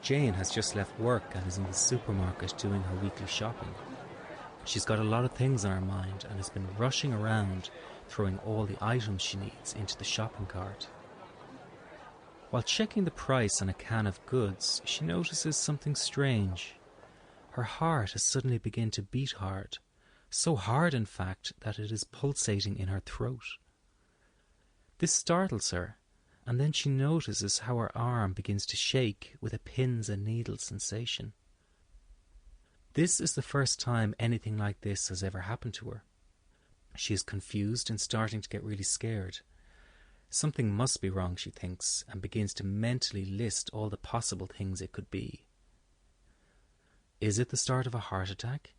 Jane has just left work and is in the supermarket doing her weekly shopping. She's got a lot of things on her mind and has been rushing around, throwing all the items she needs into the shopping cart. While checking the price on a can of goods, she notices something strange. Her heart has suddenly begun to beat hard, so hard in fact that it is pulsating in her throat. This startles her, and then she notices how her arm begins to shake with a pins and needles sensation. This is the first time anything like this has ever happened to her. She is confused and starting to get really scared. Something must be wrong, she thinks, and begins to mentally list all the possible things it could be. Is it the start of a heart attack?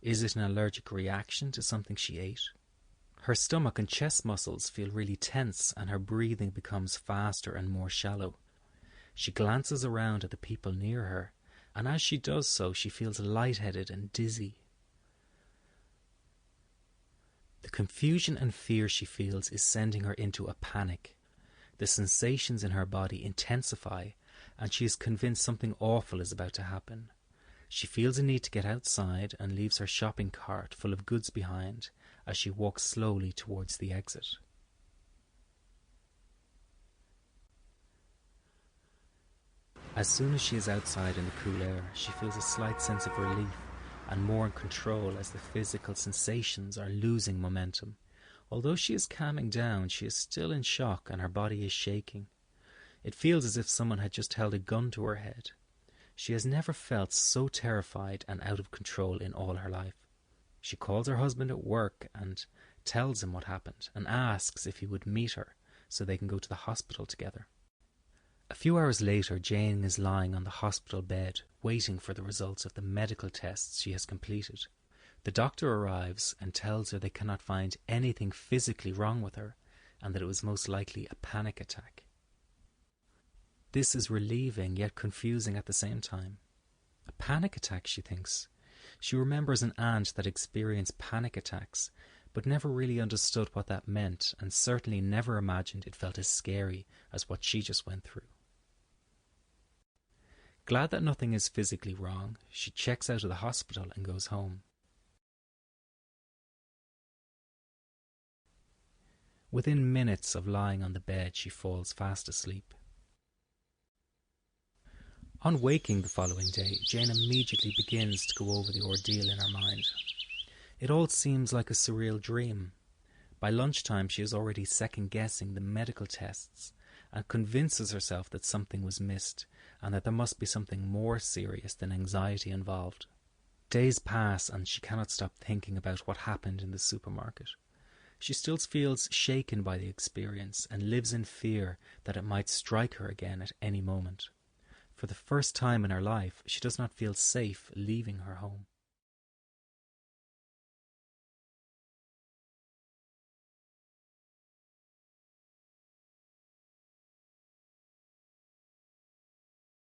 Is it an allergic reaction to something she ate? Her stomach and chest muscles feel really tense and her breathing becomes faster and more shallow. She glances around at the people near her, and as she does so, she feels lightheaded and dizzy. The confusion and fear she feels is sending her into a panic. The sensations in her body intensify, and she is convinced something awful is about to happen. She feels a need to get outside and leaves her shopping cart full of goods behind as she walks slowly towards the exit. As soon as she is outside in the cool air, she feels a slight sense of relief and more in control as the physical sensations are losing momentum. Although she is calming down, she is still in shock and her body is shaking. It feels as if someone had just held a gun to her head. She has never felt so terrified and out of control in all her life. She calls her husband at work and tells him what happened and asks if he would meet her so they can go to the hospital together. A few hours later, Jane is lying on the hospital bed, waiting for the results of the medical tests she has completed. The doctor arrives and tells her they cannot find anything physically wrong with her, and that it was most likely a panic attack. This is relieving yet confusing at the same time. A panic attack, she thinks. She remembers an aunt that experienced panic attacks, but never really understood what that meant, and certainly never imagined it felt as scary as what she just went through. Glad that nothing is physically wrong, she checks out of the hospital and goes home. Within minutes of lying on the bed, she falls fast asleep. On waking the following day, Jane immediately begins to go over the ordeal in her mind. It all seems like a surreal dream. By lunchtime, she is already second-guessing the medical tests and convinces herself that something was missed and that there must be something more serious than anxiety involved. Days pass and she cannot stop thinking about what happened in the supermarket. She still feels shaken by the experience and lives in fear that it might strike her again at any moment. For the first time in her life, she does not feel safe leaving her home.